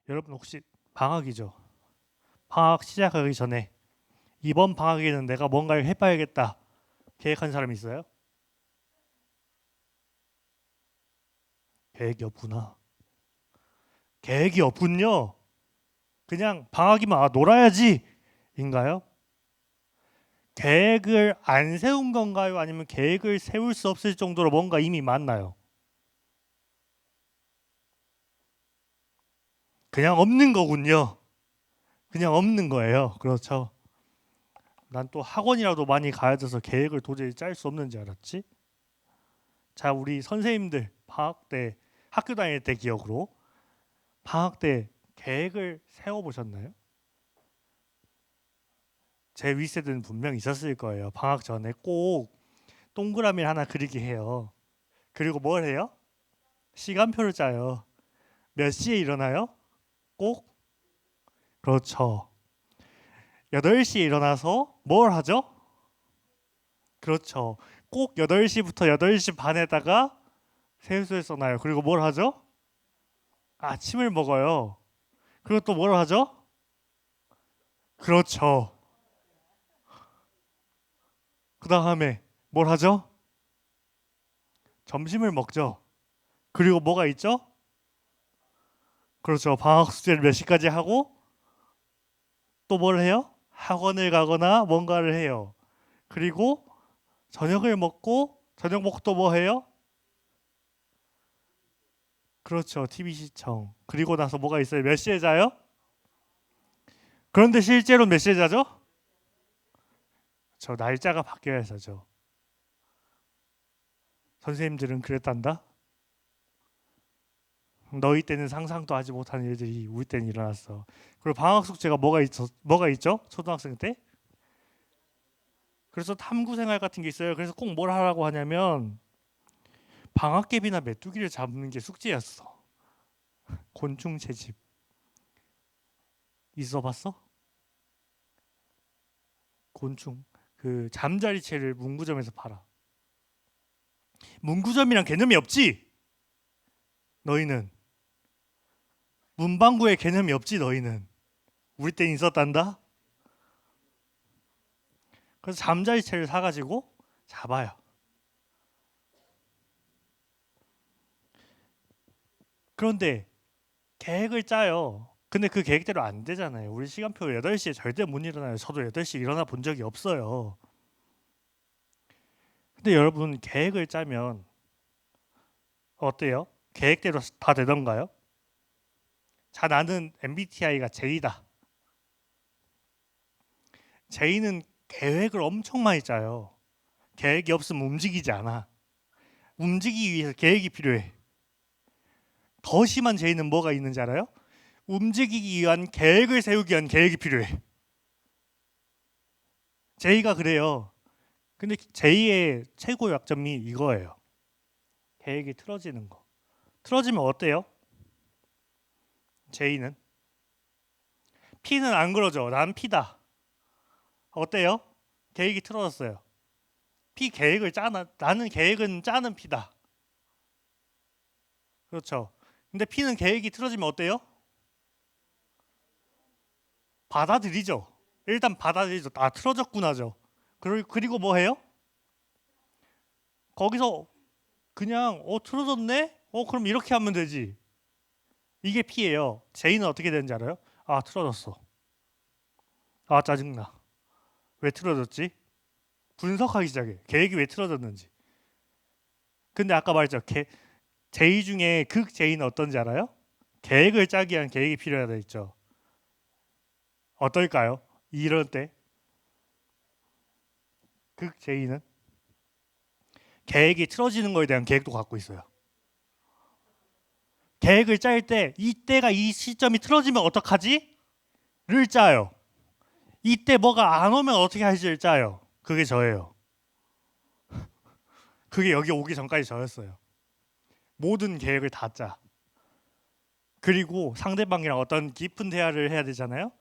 여러분 혹시 방학이죠? 방학 시작하기 전에 이번 방학에는 내가 뭔가를 해봐야겠다 계획한 사람 있어요? 계획이 없구나. 계획이 없군요. 그냥 방학이면 놀아야지 인가요? 계획을 안 세운 건가요? 아니면 계획을 세울 수 없을 정도로 뭔가 이미 많나요? 그냥 없는 거군요. 그냥 없는 거예요. 그렇죠. 난 또 학원이라도 많이 가야 돼서 계획을 도저히 짤 수 없는 줄 알았지? 자, 우리 선생님들 방학 때 학교 다닐 때 기억으로 방학 때 계획을 세워보셨나요? 제 윗세대는 분명 있었을 거예요. 방학 전에 꼭 동그라미 하나 그리기 해요. 그리고 뭘 해요? 시간표를 짜요. 몇 시에 일어나요? 꼭? 그렇죠. 8시에 일어나서 뭘 하죠? 그렇죠. 꼭 8시부터 8시 반에다가 세수를 써놔요. 그리고 뭘 하죠? 아침을 먹어요. 그리고 또 뭘 하죠? 그렇죠. 그 다음에 뭘 하죠? 점심을 먹죠. 그리고 뭐가 있죠? 그렇죠. 방학 숙제를 몇 시까지 하고 또 뭘 해요? 학원을 가거나 뭔가를 해요. 그리고 저녁을 먹고 저녁 먹고 또 뭐 해요? 그렇죠. TV 시청. 그리고 나서 뭐가 있어요? 몇 시에 자요? 그런데 실제로 몇 시에 자죠? 저 날짜가 바뀌어야 자죠. 선생님들은 그랬단다. 너희 때는 상상도 하지 못한 일들이 우리 때는 일어났어. 그리고 방학 숙제가 뭐가 있죠? 초등학생 때? 그래서 탐구 생활 같은 게 있어요. 그래서 꼭 뭘 하라고 하냐면 방학개비나 메뚜기를 잡는 게 숙제였어. 곤충 채집. 있어 봤어? 곤충. 그 잠자리채를 문구점에서 팔아. 문구점이란 개념이 없지. 너희는 문방구의 개념이 없지. 너희는 우리 때 있었단다. 그래서 잠자리채를 사가지고 잡아요. 그런데 계획을 짜요. 근데 그 계획대로 안 되잖아요. 우리 시간표 8시에 절대 못 일어나요. 저도 8시에 일어나 본 적이 없어요. 근데 여러분 계획을 짜면 어때요? 계획대로 다 되던가요? 자, 나는 MBTI가 J다. J는 계획을 엄청 많이 짜요. 계획이 없으면 움직이지 않아. 움직이기 위해서 계획이 필요해. 더 심한 J는 뭐가 있는지 알아요? 움직이기 위한 계획을 세우기 위한 계획이 필요해. J가 그래요. 근데 J의 최고 약점이 이거예요. 계획이 틀어지는 거. 틀어지면 어때요? J는 P는 안 그러죠. 난 P다. 어때요? 계획이 틀어졌어요. P 계획을 짜나 나는 계획은 짜는 P다. 그렇죠. 근데 P는 계획이 틀어지면 어때요? 받아들이죠. 일단 받아들이죠. 틀어졌구나죠. 그리고 뭐 해요? 거기서 그냥 틀어졌네? 그럼 이렇게 하면 되지. 이게 P예요. J는 어떻게 되는지 알아요? 틀어졌어. 짜증나. 왜 틀어졌지? 분석하기 시작해. 계획이 왜 틀어졌는지. 근데 아까 말했죠. J 중에 극 J는 어떤지 알아요? 계획을 짜기 위한 계획이 필요하다 했죠. 어떨까요? 이럴 때 극 J는 계획이 틀어지는 거에 대한 계획도 갖고 있어요. 계획을 짤 때 이때가 이 시점이 틀어지면 어떡하지? 를 짜요. 이때 뭐가 안 오면 어떻게 할지를 짜요. 그게 저예요. 그게 여기 오기 전까지 저였어요. 모든 계획을 다 짜. 그리고 상대방이랑 어떤 깊은 대화를 해야 되잖아요.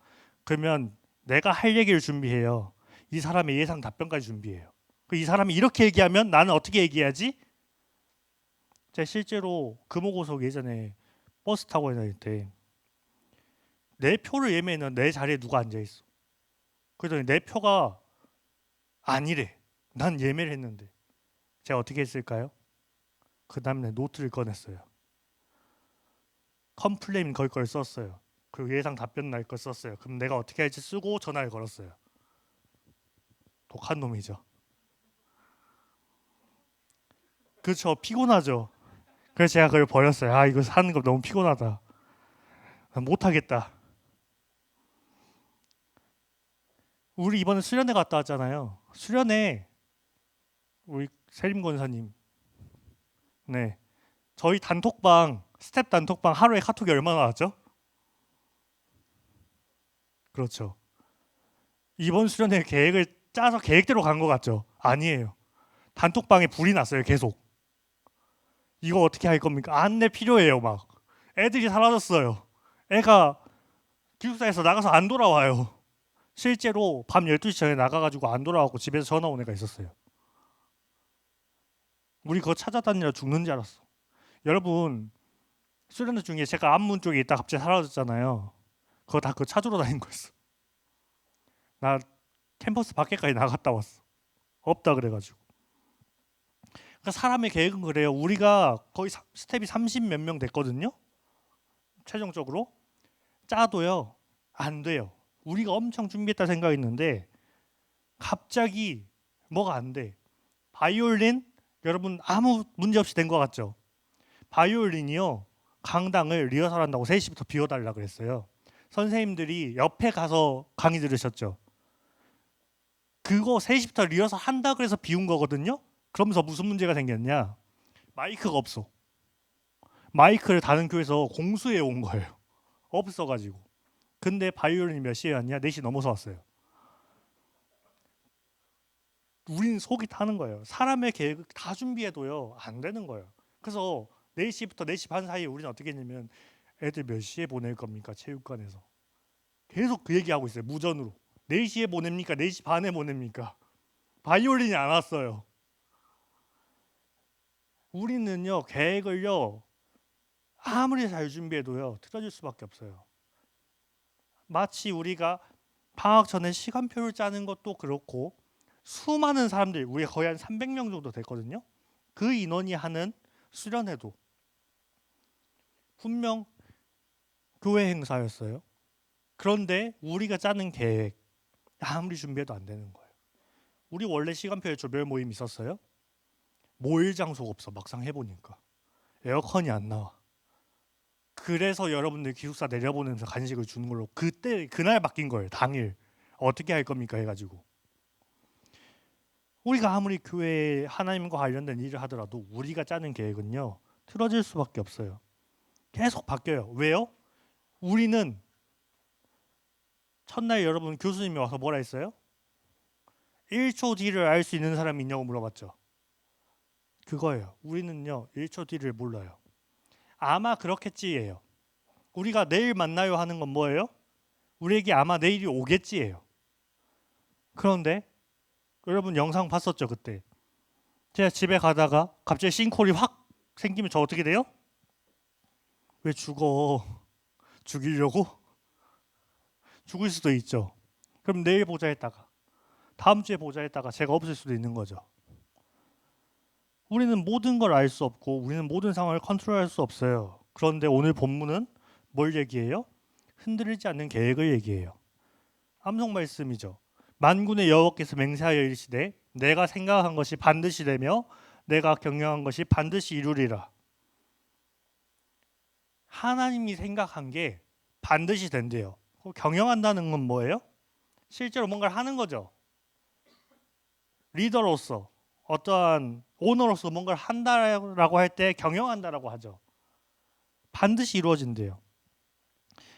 그러면 내가 할 얘기를 준비해요. 이 사람의 예상 답변까지 준비해요. 이 사람이 이렇게 얘기하면 나는 어떻게 얘기해야지? 제가 실제로 금호고속 예전에 버스 타고 다닐 때 내 표를 예매했는 내 자리에 누가 앉아 있어. 그러더니 내 표가 아니래. 난 예매를 했는데. 제가 어떻게 했을까요? 그 다음에 노트를 꺼냈어요. 컴플레인 걸 걸 썼어요. 그리고 예상 답변 날 걸 썼어요. 그럼 내가 어떻게 할지 쓰고 전화를 걸었어요. 독한 놈이죠. 그렇죠. 피곤하죠. 그래서 제가 그걸 버렸어요. 아, 이거 사는 거 너무 피곤하다. 못하겠다. 우리 이번에 수련회 갔다 왔잖아요. 수련회 우리 세림 권사님, 네, 저희 단톡방 스텝 단톡방 하루에 카톡이 얼마나 왔죠? 그렇죠. 이번 수련회 계획을 짜서 계획대로 간 것 같죠? 아니에요. 단톡방에 불이 났어요. 계속. 이거 어떻게 할 겁니까? 안내 필요해요. 막 애들이 사라졌어요. 애가 기숙사에서 나가서 안 돌아와요. 실제로 밤 12시 전에 나가가지고 안 돌아와고 집에서 전화 온 애가 있었어요. 우리 그거 찾아다니라 죽는 줄 알았어. 여러분, 수련회 중에 제가 앞문 쪽에 있다 갑자기 사라졌잖아요. 그거 다 그거 찾으러 다닌 거였어. 나 캠퍼스 밖에까지 나갔다 왔어. 없다 그래가지고. 그러니까 사람의 계획은 그래요. 우리가 거의 스텝이 30 몇 명 됐거든요. 최종적으로 짜도요 안 돼요. 우리가 엄청 준비했다 생각했는데 갑자기 뭐가 안 돼. 바이올린 여러분 아무 문제 없이 된 것 같죠? 바이올린이요 강당을 리허설 한다고 3시부터 비워달라 그랬어요. 선생님들이 옆에 가서 강의 들으셨죠? 그거 3시부터 리허설 한다 그래서 비운 거거든요. 그러면서 무슨 문제가 생겼냐? 마이크가 없어. 마이크를 다른 교회에서 공수해 온 거예요. 없어가지고. 근데 바이올린이 몇 시에 왔냐? 4시 넘어서 왔어요. 우린 속이 타는 거예요. 사람의 계획 다 준비해도요 안 되는 거예요. 그래서 4시부터 4시 반 사이에 우리는 어떻게 했냐면 애들 몇 시에 보낼 겁니까? 체육관에서. 계속 그 얘기하고 있어요. 무전으로. 4시에 보냅니까? 4시 반에 보냅니까? 바이올린이 안 왔어요. 우리는요 계획을요 아무리 잘 준비해도요 틀어질 수밖에 없어요. 마치 우리가 방학 전에 시간표를 짜는 것도 그렇고 수많은 사람들 우리 거의 한 300명 정도 됐거든요. 그 인원이 하는 수련회도 분명 교회 행사였어요. 그런데 우리가 짜는 계획 아무리 준비해도 안 되는 거예요. 우리 원래 시간표에 조별 모임 있었어요. 모일 장소가 없어. 막상 해보니까 에어컨이 안 나와. 그래서 여러분들 기숙사 내려보내면서 간식을 주는 걸로 그날 바뀐 거예요. 당일 어떻게 할 겁니까 해가지고 우리가 아무리 교회 하나님과 관련된 일을 하더라도 우리가 짜는 계획은요 틀어질 수밖에 없어요. 계속 바뀌어요. 왜요? 우리는 첫날 여러분 교수님이 와서 뭐라 했어요? 1초 뒤를 알 수 있는 사람이 있냐고 물어봤죠. 그거예요. 우리는요 1초 뒤를 몰라요. 아마 그렇겠지예요. 우리가 내일 만나요 하는 건 뭐예요? 우리에게 아마 내일이 오겠지예요. 그런데 여러분 영상 봤었죠 그때? 제가 집에 가다가 갑자기 싱크홀이 확 생기면 저 어떻게 돼요? 왜 죽어? 죽이려고? 죽을 수도 있죠. 그럼 내일 보자 했다가 다음 주에 보자 했다가 제가 없을 수도 있는 거죠. 우리는 모든 걸 알 수 없고 우리는 모든 상황을 컨트롤할 수 없어요. 그런데 오늘 본문은 뭘 얘기해요? 흔들리지 않는 계획을 얘기해요. 암송 말씀이죠. 만군의 여호와께서 맹세하여 이르시되 내가 생각한 것이 반드시 되며 내가 경영한 것이 반드시 이루리라. 하나님이 생각한 게 반드시 된대요. 경영한다는 건 뭐예요? 실제로 뭔가를 하는 거죠. 리더로서 어떠한 오너로서 뭔가를 한다라고 할 때 경영한다라고 하죠. 반드시 이루어진대요.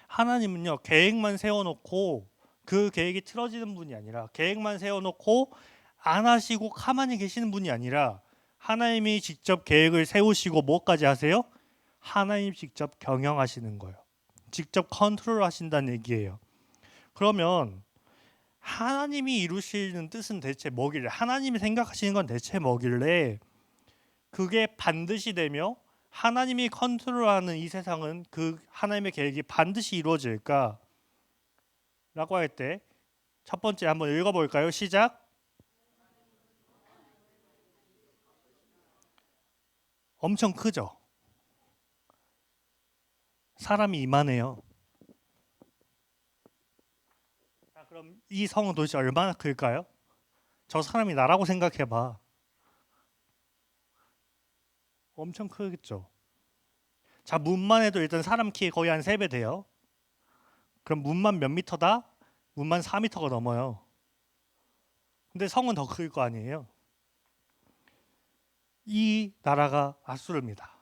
하나님은요 계획만 세워놓고 그 계획이 틀어지는 분이 아니라 계획만 세워놓고 안 하시고 가만히 계시는 분이 아니라 하나님이 직접 계획을 세우시고 뭐까지 하세요? 하나님 직접 경영하시는 거예요. 직접 컨트롤 하신다는 얘기예요. 그러면 하나님이 이루시는 뜻은 대체 뭐길래 하나님이 생각하시는 건 대체 뭐길래 그게 반드시 되며 하나님이 컨트롤하는 이 세상은 그 하나님의 계획이 반드시 이루어질까? 라고 할 때 첫 번째 한번 읽어볼까요? 시작. 엄청 크죠? 사람이 이만해요. 자, 그럼 이 성은 도대체 얼마나 클까요? 저 사람이 나라고 생각해봐. 엄청 크겠죠? 자, 문만 해도 일단 사람 키에 거의 한 3배 돼요. 그럼 문만 몇 미터다? 문만 4미터가 넘어요. 근데 성은 더 클 거 아니에요? 이 나라가 아수르입니다.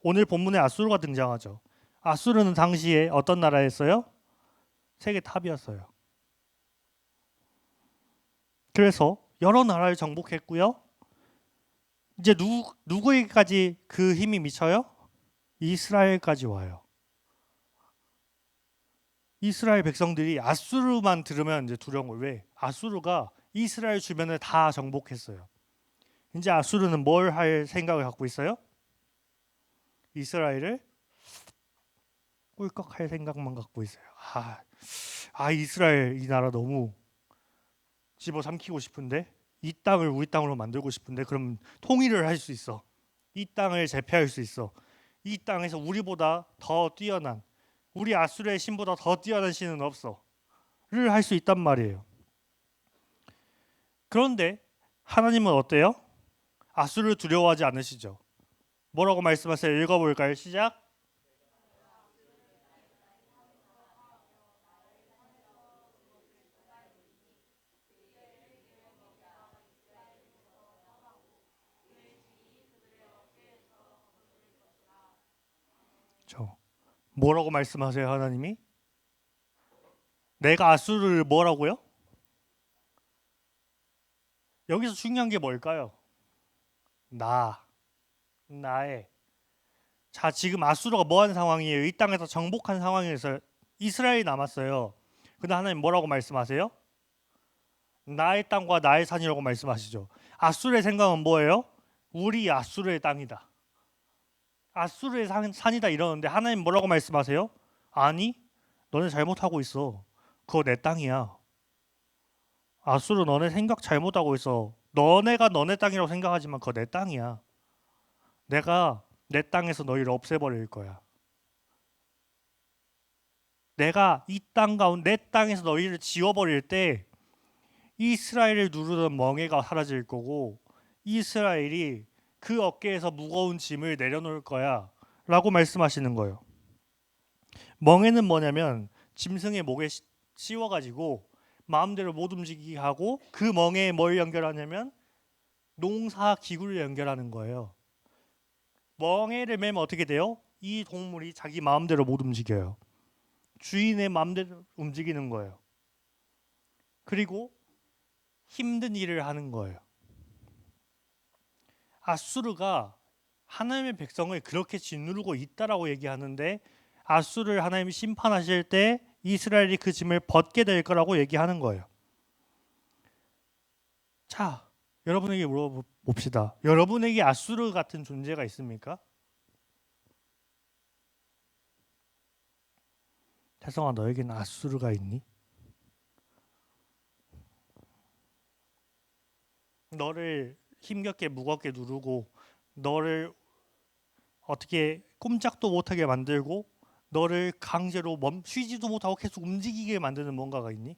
오늘 본문에 아수르가 등장하죠. 아수르는 당시에 어떤 나라였어요? 세계 탑이었어요. 그래서 여러 나라를 정복했고요. 이제 누구에게까지 그 힘이 미쳐요? 이스라엘까지 와요. 이스라엘 백성들이 아수르만 들으면 이제 두려운 거예요. 왜? 아수르가 이스라엘 주변을 다 정복했어요. 이제 아수르는 뭘 할 생각을 갖고 있어요? 이스라엘을 꿀꺽할 생각만 갖고 있어요. 이스라엘 이 나라 너무 집어삼키고 싶은데, 이 땅을 우리 땅으로 만들고 싶은데, 그럼 통일을 할 수 있어. 이 땅을 제패할 수 있어. 이 땅에서 우리보다 더 뛰어난, 우리 아수르의 신보다 더 뛰어난 신은 없어를 할 수 있단 말이에요. 그런데 하나님은 어때요? 아수르를 두려워하지 않으시죠? 뭐라고 말씀하세요? 읽어볼까요? 시작. 뭐라고 말씀하세요? 하나님이 내가 아수르를 뭐라고요? 여기서 중요한 게 뭘까요? 나의. 자, 지금 아수르가 뭐하는 상황이에요? 이 땅에서 정복한 상황에서 이스라엘이 남았어요. 근데 하나님 뭐라고 말씀하세요? 나의 땅과 나의 산이라고 말씀하시죠. 아수르의 생각은 뭐예요? 우리 아수르의 땅이다, 아수르의 산이다 이러는데 하나님 뭐라고 말씀하세요? 아니, 너네 잘못하고 있어. 그거 내 땅이야. 아수르 너네 생각 잘못하고 있어. 너네가 너네 땅이라고 생각하지만 그거 내 땅이야. 내가 내 땅에서 너희를 없애버릴 거야. 내가 이 땅 가운데 내 땅에서 너희를 지워버릴 때 이스라엘을 누르던 멍에가 사라질 거고 이스라엘이 그 어깨에서 무거운 짐을 내려놓을 거야 라고 말씀하시는 거예요. 멍에는 뭐냐면 짐승의 목에 씌워가지고 마음대로 못 움직이게 하고 그 멍에에 뭘 연결하냐면 농사 기구를 연결하는 거예요. 멍에를 매면 어떻게 돼요? 이 동물이 자기 마음대로 못 움직여요. 주인의 마음대로 움직이는 거예요. 그리고 힘든 일을 하는 거예요. 아수르가 하나님의 백성을 그렇게 짓누르고 있다라고 얘기하는데 아수르를 하나님이 심판하실 때 이스라엘이 그 짐을 벗게 될 거라고 얘기하는 거예요. 자, 여러분에게 물어봅시다. 여러분에게 아수르 같은 존재가 있습니까? 태성아, 너에게는 아수르가 있니? 너를 힘겹게 무겁게 누르고 너를 어떻게 꼼짝도 못하게 만들고 너를 강제로 멈추지도 못하고 계속 움직이게 만드는 뭔가가 있니?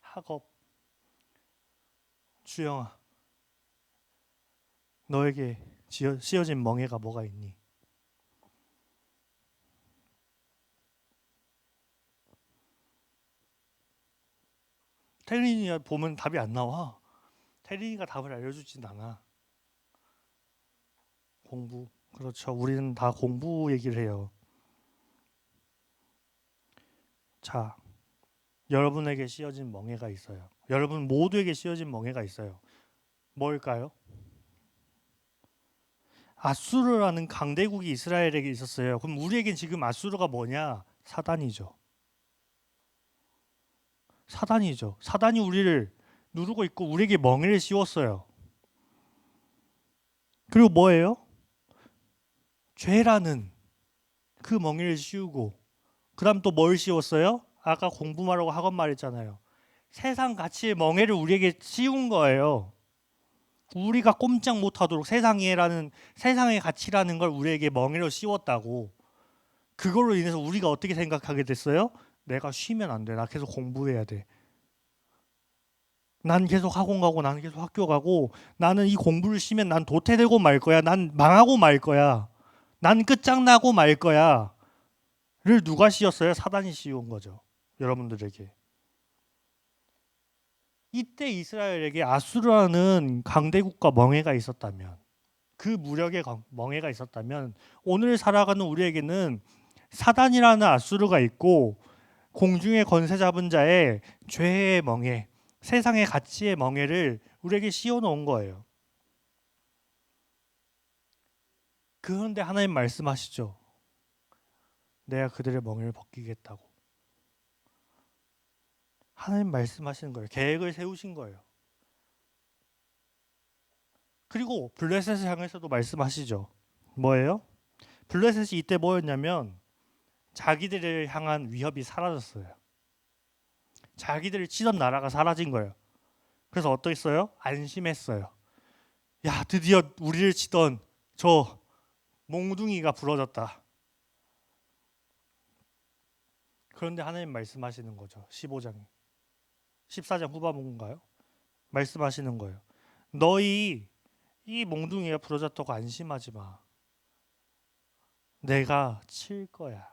학업. 주영아, 너에게 씌어진 멍에가 뭐가 있니? 태린이 보면 답이 안 나와. 태린이가 답을 알려주진 않아. 공부. 그렇죠. 우리는 다 공부 얘기를 해요. 자, 여러분에게 씌어진 멍에가 있어요. 여러분 모두에게 씌어진 멍에가 있어요. 뭘까요? 아수르라는 강대국이 이스라엘에게 있었어요. 그럼 우리에겐 지금 아수르가 뭐냐? 사단이죠. 사단이죠. 사단이 우리를 누르고 있고 우리에게 멍에를 씌웠어요. 그리고 뭐예요? 죄라는 그 멍에를 씌우고 그다음 또 뭘 씌웠어요? 아까 공부하라고 학원 말했잖아요. 세상 가치의 멍해를 우리에게 씌운 거예요. 우리가 꼼짝 못하도록 세상의 가치라는 걸 우리에게 멍해로 씌웠다고. 그걸로 인해서 우리가 어떻게 생각하게 됐어요? 내가 쉬면 안 돼. 나 계속 공부해야 돼. 난 계속 학원 가고 난 계속 학교 가고 나는 이 공부를 쉬면 난 도태되고 말 거야. 난 망하고 말 거야. 난 끝장나고 말 거야. 를 누가 씌웠어요? 사단이 씌운 거죠. 여러분들에게. 이때 이스라엘에게 아수르라는 강대국과 멍해가 있었다면 그 무력의 멍해가 있었다면 오늘 살아가는 우리에게는 사단이라는 아수르가 있고 공중의 권세 잡은 자의 죄의 멍해, 세상의 가치의 멍해를 우리에게 씌워 놓은 거예요. 그런데 하나님 말씀하시죠. 내가 그들의 멍해를 벗기겠다고. 하나님 말씀하시는 거예요. 계획을 세우신 거예요. 그리고 블레셋을 향해서도 말씀하시죠. 뭐예요? 블레셋이 이때 뭐였냐면 자기들을 향한 위협이 사라졌어요. 자기들을 치던 나라가 사라진 거예요. 그래서 어떠했어요? 안심했어요. 야, 드디어 우리를 치던 저 몽둥이가 부러졌다. 그런데 하나님 말씀하시는 거죠. 15장, 14장 후반부인가요? 말씀하시는 거예요. 너희 이 몽둥이가 부러졌다고 안심하지 마. 내가 칠 거야.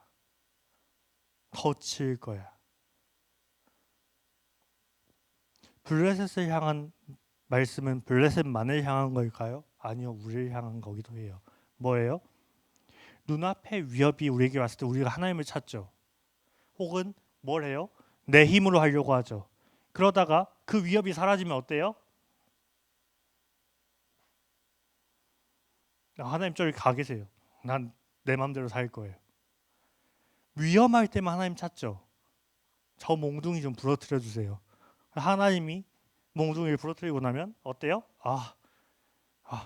더 칠 거야. 블레셋을 향한 말씀은 블레셋만을 향한 걸까요? 아니요, 우리를 향한 거기도 해요. 뭐예요? 눈앞에 위협이 우리에게 왔을 때 우리가 하나님을 찾죠. 혹은 뭘 해요? 내 힘으로 하려고 하죠. 그러다가 그 위협이 사라지면 어때요? 하나님 저기 가 계세요. 난 내 마음대로 살 거예요. 위험할 때만 하나님 찾죠. 저 몽둥이 좀 부러뜨려 주세요. 하나님이 몽둥이를 부러뜨리고 나면 어때요?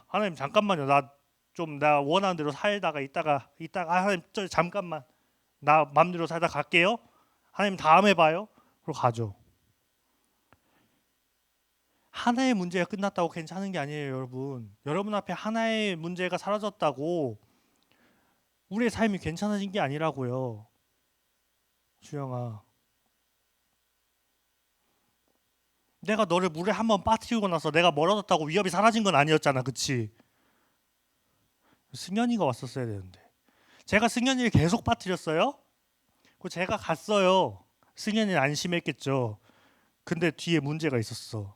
하나님 잠깐만요. 나 원하는 대로 살다가 있다가 하나님 저 잠깐만 나 맘대로 살다 갈게요. 하나님 다음에 봐요. 그리고 가죠. 하나의 문제가 끝났다고 괜찮은 게 아니에요, 여러분. 여러분 앞에 하나의 문제가 사라졌다고 우리의 삶이 괜찮아진 게 아니라고요. 주영아, 내가 너를 물에 한번 빠뜨리고 나서 내가 멀어졌다고 위협이 사라진 건 아니었잖아, 그치? 승현이가 왔었어야 되는데 제가 승현이를 계속 빠뜨렸어요? 그 제가 갔어요. 승현이는 안심했겠죠. 근데 뒤에 문제가 있었어.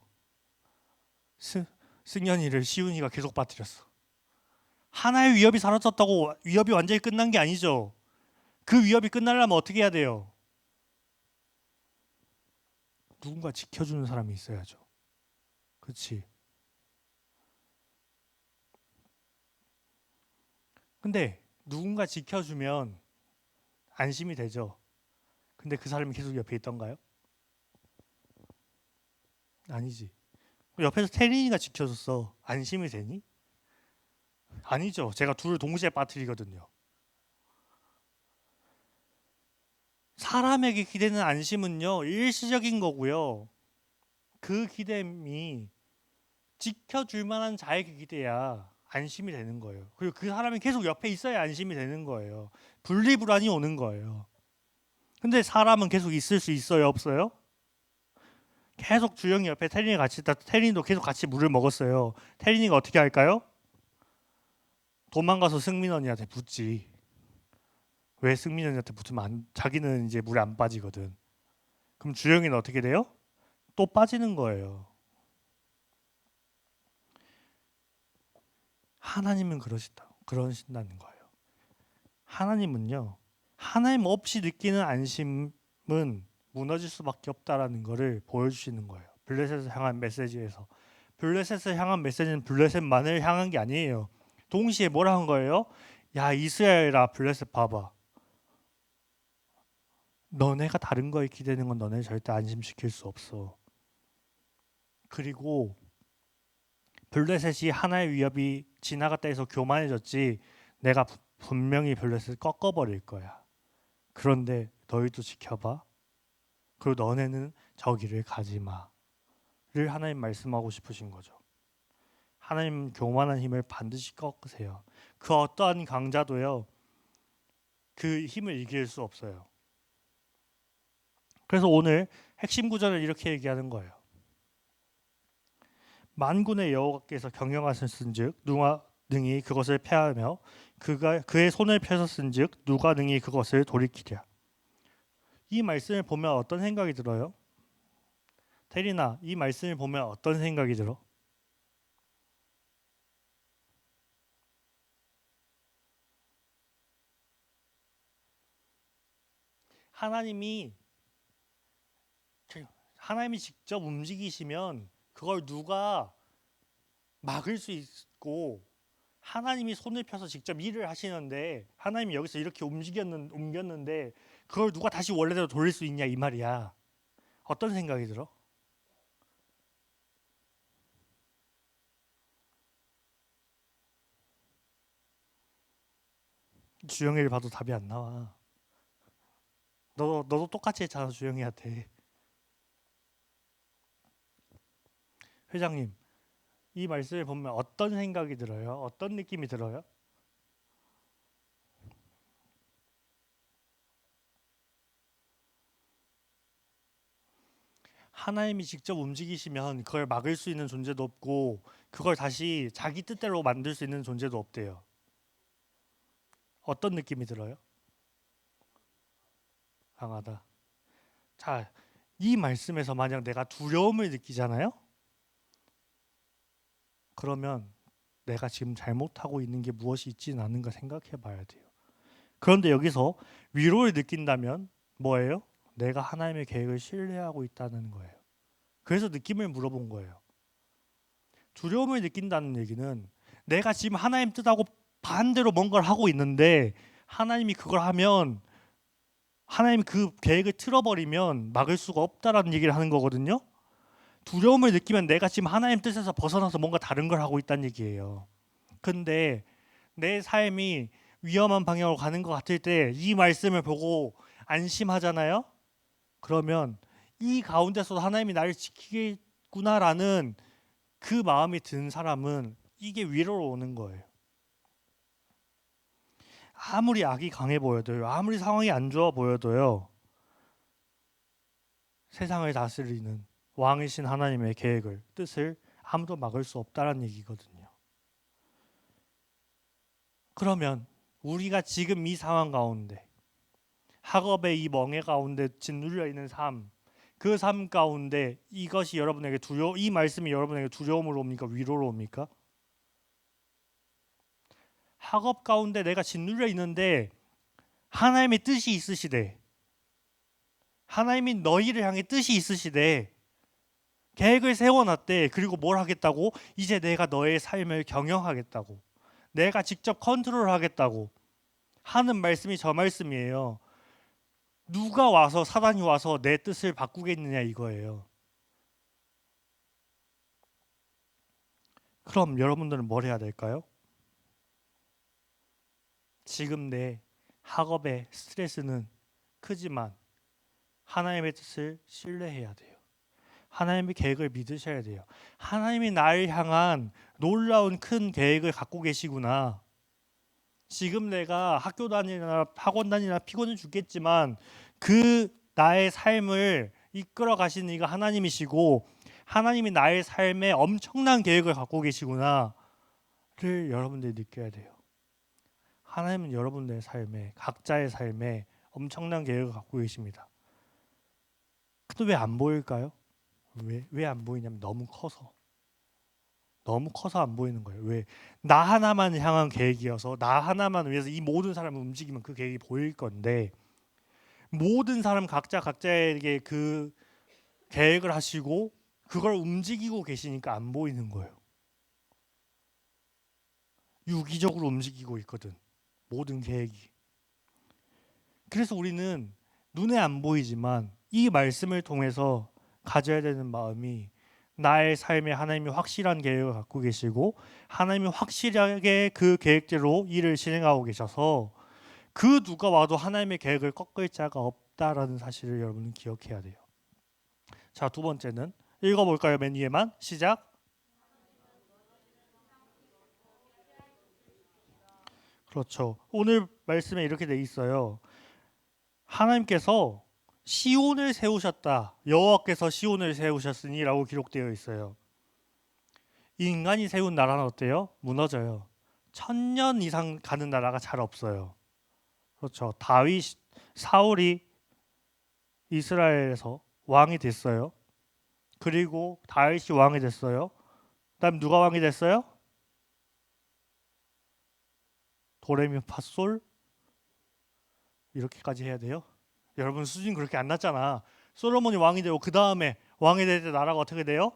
승현이를 시훈이가 계속 빠뜨렸어. 하나의 위협이 사라졌다고 위협이 완전히 끝난 게 아니죠. 그 위협이 끝나려면 어떻게 해야 돼요? 누군가 지켜주는 사람이 있어야죠. 그렇지. 근데 누군가 지켜주면 안심이 되죠. 근데 그 사람이 계속 옆에 있던가요? 아니지. 옆에서 태린이가 지켜줬어. 안심이 되니? 아니죠. 제가 둘을 동시에 빠뜨리거든요. 사람에게 기대는 안심은요, 일시적인 거고요. 그 기대임이 지켜줄 만한 자에게 기대야 안심이 되는 거예요. 그리고 그 사람이 계속 옆에 있어야 안심이 되는 거예요. 분리불안이 오는 거예요. 근데 사람은 계속 있을 수 있어요, 없어요? 계속 주영이 옆에 태린이 같이 있다. 태린이도 계속 같이 물을 먹었어요. 태린이가 어떻게 할까요? 도망가서 승민 언니한테 붙지. 왜 승민 언니한테 붙으면 자기는 이제 물에 안 빠지거든. 그럼 주영이는 어떻게 돼요? 또 빠지는 거예요. 하나님은 그러신다는 거예요. 하나님은요, 하나님 없이 느끼는 안심은 무너질 수밖에 없다라는 것을 보여주시는 거예요. 블레셋을 향한 메시지에서. 블레셋을 향한 메시지는 블레셋만을 향한 게 아니에요. 동시에 뭐라 한 거예요? 야, 이스라엘아, 블레셋 봐봐. 너네가 다른 거에 기대는 건 너네 절대 안심시킬 수 없어. 그리고 블레셋이 하나의 위협이 지나갔다 해서 교만해졌지, 내가 분명히 블레셋을 꺾어버릴 거야. 그런데 너희도 지켜봐. 그리고 너네는 저기를 가지 마를 하나님 말씀하고 싶으신 거죠. 하나님 교만한 힘을 반드시 꺾으세요. 그 어떠한 강자도요, 그 힘을 이길 수 없어요. 그래서 오늘 핵심 구절을 이렇게 얘기하는 거예요. 만군의 여호와께서 경영하셨은즉 누가 능히 그것을 패하며 그의 손을 펴셨은즉 누가 능히 그것을 돌이키랴. 이 말씀을 보면 어떤 생각이 들어요? 테리나, 이 말씀을 보면 어떤 생각이 들어? 하나님이 하나님이 직접 움직이시면 그걸 누가 막을 수 있고, 하나님이 손을 펴서 직접 일을 하시는데 하나님이 여기서 이렇게 옮겼는데 그걸 누가 다시 원래대로 돌릴 수 있냐 이 말이야. 어떤 생각이 들어? 주영이를 봐도 답이 안 나와. 너도 똑같이 했잖아 주영이한테. 회장님, 이 말씀을 보면 어떤 생각이 들어요? 어떤 느낌이 들어요? 하나님이 직접 움직이시면 그걸 막을 수 있는 존재도 없고 그걸 다시 자기 뜻대로 만들 수 있는 존재도 없대요. 어떤 느낌이 들어요? 강하다. 자, 이 말씀에서 만약 내가 두려움을 느끼잖아요? 그러면 내가 지금 잘못하고 있는 게 무엇이 있지는 않은가 생각해 봐야 돼요. 그런데 여기서 위로를 느낀다면 뭐예요? 내가 하나님의 계획을 신뢰하고 있다는 거예요. 그래서 느낌을 물어본 거예요. 두려움을 느낀다는 얘기는 내가 지금 하나님 뜻하고 반대로 뭔가를 하고 있는데 하나님이 그걸 하면, 하나님이 그 계획을 틀어버리면 막을 수가 없다라는 얘기를 하는 거거든요. 두려움을 느끼면 내가 지금 하나님 뜻에서 벗어나서 뭔가 다른 걸 하고 있다는 얘기예요. 근데 내 삶이 위험한 방향으로 가는 것 같을 때 이 말씀을 보고 안심하잖아요. 그러면 이 가운데서도 하나님이 나를 지키겠구나라는 그 마음이 든 사람은 이게 위로로 오는 거예요. 아무리 악이 강해 보여도요, 아무리 상황이 안 좋아 보여도요, 세상을 다스리는 왕이신 하나님의 계획을, 뜻을 아무도 막을 수 없다는 얘기거든요. 그러면 우리가 지금 이 상황 가운데, 학업의 이 멍해 가운데 짓눌려 있는 삶, 그 삶 가운데 이것이 여러분에게 이 말씀이 여러분에게 두려움으로 옵니까? 위로로 옵니까? 학업 가운데 내가 짓눌려 있는데 하나님의 뜻이 있으시되, 하나님이 너희를 향해 뜻이 있으시되 계획을 세워놨대. 그리고 뭘 하겠다고? 이제 내가 너의 삶을 경영하겠다고, 내가 직접 컨트롤하겠다고 하는 말씀이 저 말씀이에요. 누가 와서, 사단이 와서 내 뜻을 바꾸겠느냐 이거예요. 그럼 여러분들은 뭘 해야 될까요? 지금 내 학업의 스트레스는 크지만 하나님의 뜻을 신뢰해야 돼요. 하나님의 계획을 믿으셔야 돼요. 하나님이 나를 향한 놀라운 큰 계획을 갖고 계시구나. 지금 내가 학교 다니나 학원 다니나 피곤해 죽겠지만 그 나의 삶을 이끌어 가시는 이가 하나님이시고 하나님이 나의 삶에 엄청난 계획을 갖고 계시구나를 여러분들이 느껴야 돼요. 하나님은 여러분들의 삶에, 각자의 삶에 엄청난 계획을 갖고 계십니다. 근데 왜 안 보일까요? 왜 안 보이냐면 너무 커서 안 보이는 거예요. 왜? 나 하나만 향한 계획이어서 나 하나만 위해서 이 모든 사람을 움직이면 그 계획이 보일 건데, 모든 사람 각자에게 그 계획을 하시고 그걸 움직이고 계시니까 안 보이는 거예요. 유기적으로 움직이고 있거든, 모든 계획이. 그래서 우리는 눈에 안 보이지만 이 말씀을 통해서 가져야 되는 마음이, 나의 삶에 하나님이 확실한 계획을 갖고 계시고 하나님이 확실하게 그 계획대로 일을 진행하고 계셔서 그 누가 와도 하나님의 계획을 꺾을 자가 없다라는 사실을 여러분은 기억해야 돼요. 자, 두 번째는 읽어볼까요? 맨 위에만 시작. 그렇죠. 오늘 말씀에 이렇게 돼 있어요. 하나님께서 시온을 세우셨다. 여호와께서 시온을 세우셨으니라고 기록되어 있어요. 이 인간이 세운 나라는 어때요? 무너져요. 1000년 이상 가는 나라가 잘 없어요. 그렇죠. 다윗, 사울이 이스라엘에서 왕이 됐어요. 그리고 다윗이 왕이 됐어요. 그다음 누가 왕이 됐어요? 도레미파솔 이렇게까지 해야 돼요? 여러분 수준 그렇게 안 낮잖아. 솔로몬이 왕이 되고 그 다음에 왕이 될 때 나라가 어떻게 돼요?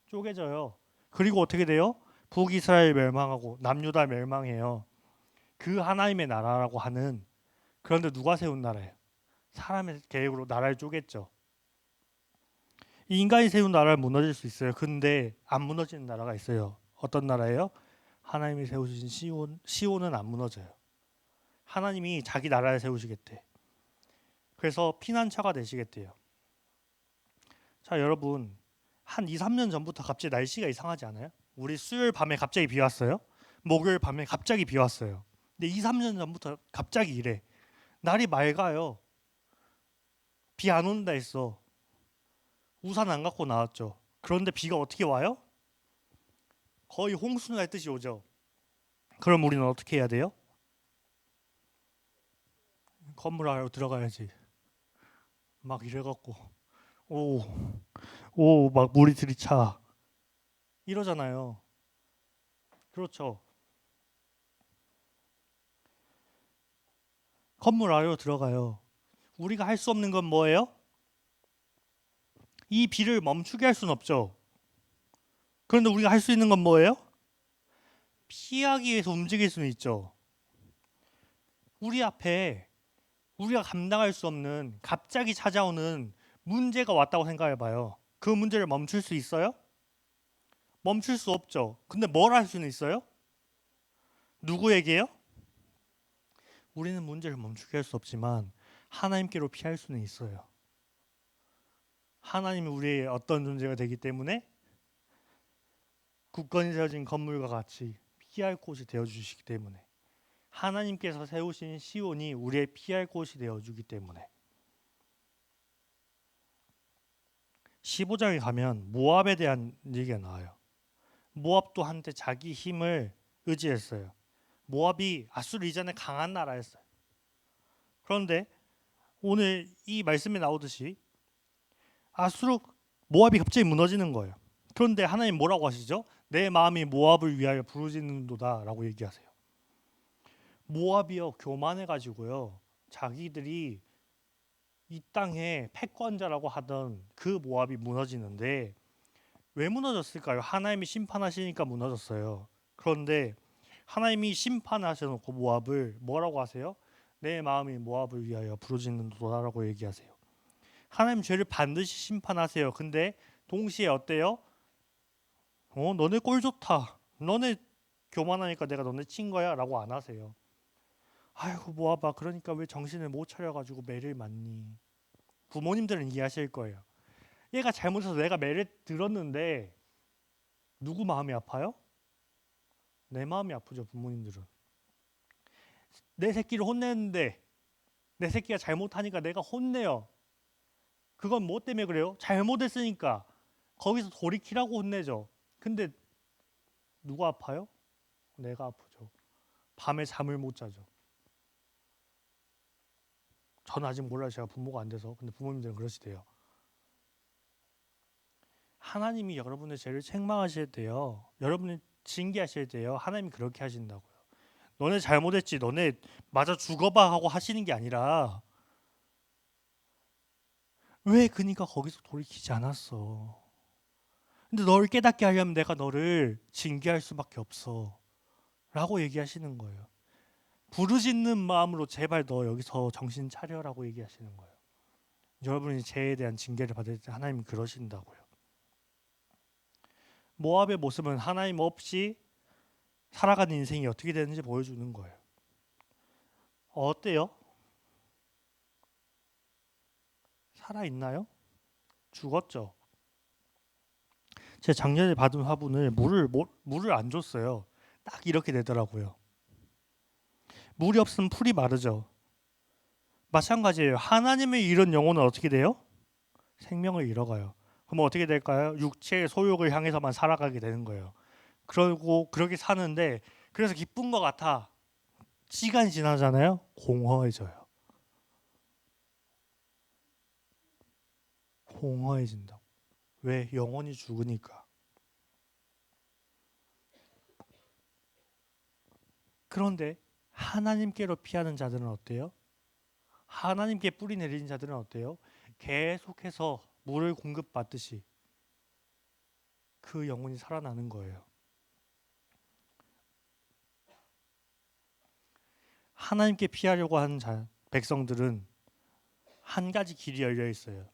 쪼개져요. 그리고 어떻게 돼요? 북이스라엘 멸망하고 남유다 멸망해요. 그 하나님의 나라라고 하는, 그런데 누가 세운 나라예요? 사람의 계획으로 나라를 쪼갰죠. 이 인간이 세운 나라를 무너질 수 있어요. 근데 안 무너지는 나라가 있어요. 어떤 나라예요? 하나님이 세우신 시온은 안 무너져요. 하나님이 자기 나라를 세우시겠대. 그래서 피난처가 되시겠대요. 자, 여러분, 한 2, 3년 전부터 갑자기 날씨가 이상하지 않아요? 우리 수요일 밤에 갑자기 비 왔어요. 목요일 밤에 갑자기 비 왔어요. 근데 2, 3년 전부터 갑자기 이래. 날이 맑아요. 비 안 온다 했어. 우산 안 갖고 나왔죠. 그런데 비가 어떻게 와요? 거의 홍수 날 듯이 오죠. 그럼 우리는 어떻게 해야 돼요? 건물 안으로 들어가야지. 막 이래갖고 막 물이 들이차 이러잖아요. 그렇죠. 건물 안으로 들어가요. 우리가 할 수 없는 건 뭐예요? 이 비를 멈추게 할 수는 없죠. 그런데 우리가 할 수 있는 건 뭐예요? 피하기 위해서 움직일 수는 있죠. 우리 앞에 우리가 감당할 수 없는 갑자기 찾아오는 문제가 왔다고 생각해 봐요. 그 문제를 멈출 수 있어요? 멈출 수 없죠. 근데 뭘 할 수는 있어요? 누구에게요? 우리는 문제를 멈추게 할 수 없지만 하나님께로 피할 수는 있어요. 하나님이 우리의 어떤 존재가 되기 때문에 굳건히 세워진 건물과 같이 피할 곳이 되어주시기 때문에, 하나님께서 세우신 시온이 우리의 피할 곳이 되어주기 때문에. 15장에 가면 모압에 대한 얘기가 나와요. 모압도 한때 자기 힘을 의지했어요. 모압이 아수르 이전에 강한 나라였어요. 그런데 오늘 이 말씀에 나오듯이 아수르 모압이 갑자기 무너지는 거예요. 그런데 하나님 뭐라고 하시죠? 내 마음이 모압을 위하여 부르짖는도다라고 얘기하세요. 모압이요 교만해가지고요 자기들이 이 땅의 패권자라고 하던 그 모압이 무너지는데, 왜 무너졌을까요? 하나님이 심판하시니까 무너졌어요. 그런데 하나님이 심판하셔놓고 모압을 뭐라고 하세요? 내 마음이 모압을 위하여 부르짖는도다라고 얘기하세요. 하나님 죄를 반드시 심판하세요. 근데 동시에 어때요? 너네 꼴 좋다. 너네 교만하니까 내가 너네 친 거야 라고 안 하세요. 아이고 모아봐, 그러니까 왜 정신을 못 차려가지고 매를 맞니? 부모님들은 이해하실 거예요. 얘가 잘못해서 내가 매를 들었는데 누구 마음이 아파요? 내 마음이 아프죠. 부모님들은 내 새끼를 혼내는데 내 새끼가 잘못하니까 내가 혼내요. 그건 뭐 때문에 그래요? 잘못했으니까 거기서 돌이키라고 혼내죠. 근데 누가 아파요? 내가 아프죠. 밤에 잠을 못 자죠. 저는 아직 몰라요. 제가 부모가 안 돼서. 근데 부모님들은 그러시대요. 하나님이 여러분의 죄를 책망하실 때요, 여러분이 징계하실 때요, 하나님이 그렇게 하신다고요. 너네 잘못했지, 너네 맞아 죽어봐 하고 하시는 게 아니라, 왜 그니까 거기서 돌이키지 않았어. 근데 너를 깨닫게 하려면 내가 너를 징계할 수밖에 없어 라고 얘기하시는 거예요. 부르짖는 마음으로 제발 너 여기서 정신 차려라고 얘기하시는 거예요. 여러분이 죄에 대한 징계를 받을 때 하나님이 그러신다고요. 모압의 모습은 하나님 없이 살아가는 인생이 어떻게 되는지 보여주는 거예요. 어때요? 살아 있나요? 죽었죠. 제 작년에 받은 화분을 물을 안 줬어요. 딱 이렇게 되더라고요. 물이 없으면 풀이 마르죠. 마찬가지예요. 하나님의 이런 영혼은 어떻게 돼요? 생명을 잃어가요. 그럼 어떻게 될까요? 육체의 소욕을 향해서만 살아가게 되는 거예요. 그러고 그렇게 사는데 그래서 기쁜 것 같아. 시간이 지나잖아요. 공허해져요. 공허해진다고. 왜? 영혼이 죽으니까. 그런데 하나님께로 피하는 자들은 어때요? 하나님께 뿌리 내리는 자들은 어때요? 계속해서 물을 공급받듯이 그 영혼이 살아나는 거예요. 하나님께 피하려고 하는 백성들은 한 가지 길이 열려 있어요.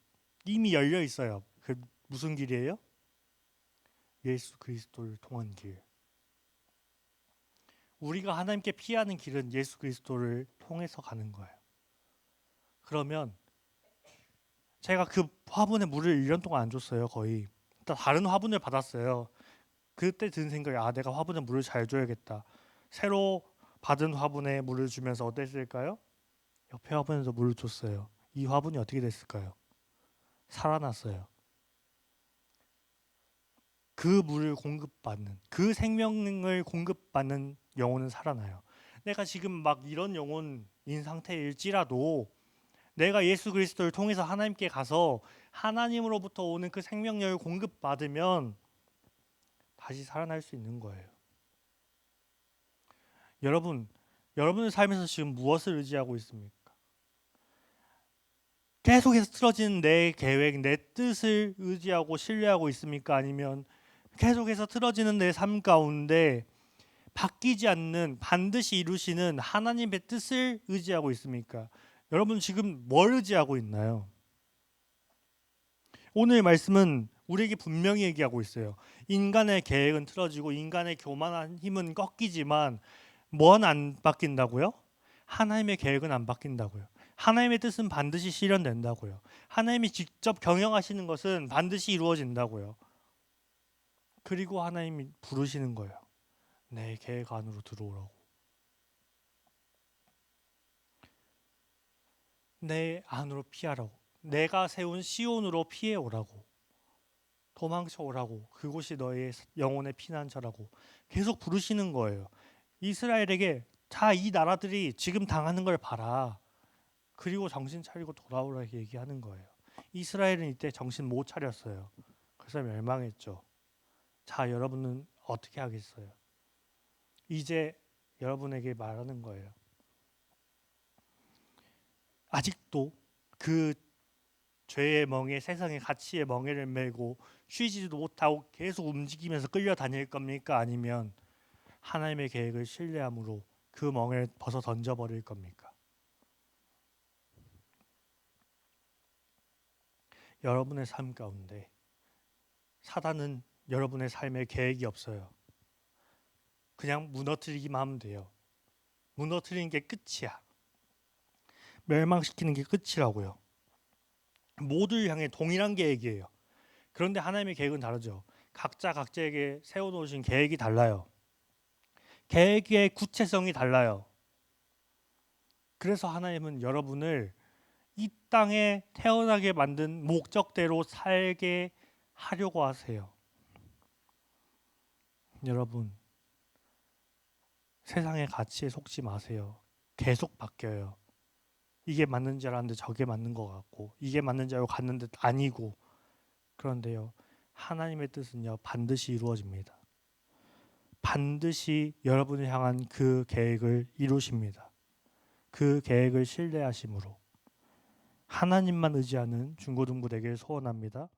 이미 열려 있어요. 그 무슨 길이에요? 예수 그리스도를 통한 길. 우리가 하나님께 피하는 길은 예수 그리스도를 통해서 가는 거예요. 그러면 제가 그 화분에 물을 1년 동안 안 줬어요. 거의. 다른 화분을 받았어요. 그때 든 생각이 내가 화분에 물을 잘 줘야겠다. 새로 받은 화분에 물을 주면서 어땠을까요? 옆에 화분에서 물을 줬어요. 이 화분이 어떻게 됐을까요? 살아났어요. 그 물을 공급받는 그 생명을 공급받는 영혼은 살아나요. 내가 지금 막 이런 영혼인 상태일지라도 내가 예수 그리스도를 통해서 하나님께 가서 하나님으로부터 오는 그 생명력을 공급받으면 다시 살아날 수 있는 거예요. 여러분의 삶에서 지금 무엇을 의지하고 있습니까? 계속해서 틀어지는 내 계획, 내 뜻을 의지하고 신뢰하고 있습니까? 아니면 계속해서 틀어지는 내 삶 가운데 바뀌지 않는 반드시 이루시는 하나님의 뜻을 의지하고 있습니까? 여러분 지금 뭘 의지하고 있나요? 오늘 말씀은 우리에게 분명히 얘기하고 있어요. 인간의 계획은 틀어지고 인간의 교만한 힘은 꺾이지만 뭐는 안 바뀐다고요? 하나님의 계획은 안 바뀐다고요. 하나님의 뜻은 반드시 실현된다고요. 하나님이 직접 경영하시는 것은 반드시 이루어진다고요. 그리고 하나님이 부르시는 거예요. 내 계획 안으로 들어오라고. 내 안으로 피하라고. 내가 세운 시온으로 피해 오라고. 도망쳐 오라고. 그곳이 너의 영혼의 피난처라고. 계속 부르시는 거예요. 이스라엘에게 자, 이 나라들이 지금 당하는 걸 봐라. 그리고 정신 차리고 돌아오라 얘기하는 거예요. 이스라엘은 이때 정신 못 차렸어요. 그래서 멸망했죠. 자, 여러분은 어떻게 하겠어요? 이제 여러분에게 말하는 거예요. 아직도 그 죄의 멍에 세상의 가치의 멍에를 메고 쉬지도 못하고 계속 움직이면서 끌려다닐 겁니까? 아니면 하나님의 계획을 신뢰함으로 그 멍을 벗어 던져버릴 겁니까? 여러분의 삶 가운데 사단은 여러분의 삶에 계획이 없어요. 그냥 무너뜨리기만 하면 돼요. 무너뜨리는 게 끝이야. 멸망시키는 게 끝이라고요. 모두를 향해 동일한 계획이에요. 그런데 하나님의 계획은 다르죠. 각자 각자에게 세워놓으신 계획이 달라요. 계획의 구체성이 달라요. 그래서 하나님은 여러분을 이 땅에 태어나게 만든 목적대로 살게 하려고 하세요. 여러분, 세상의 가치에 속지 마세요. 계속 바뀌어요. 이게 맞는 줄 알았는데 저게 맞는 것 같고, 이게 맞는 줄 알고 갔는데 아니고. 그런데요, 하나님의 뜻은요 반드시 이루어집니다. 반드시 여러분을 향한 그 계획을 이루십니다. 그 계획을 신뢰하심으로 하나님만 의지하는 중고등부 되길 소원합니다.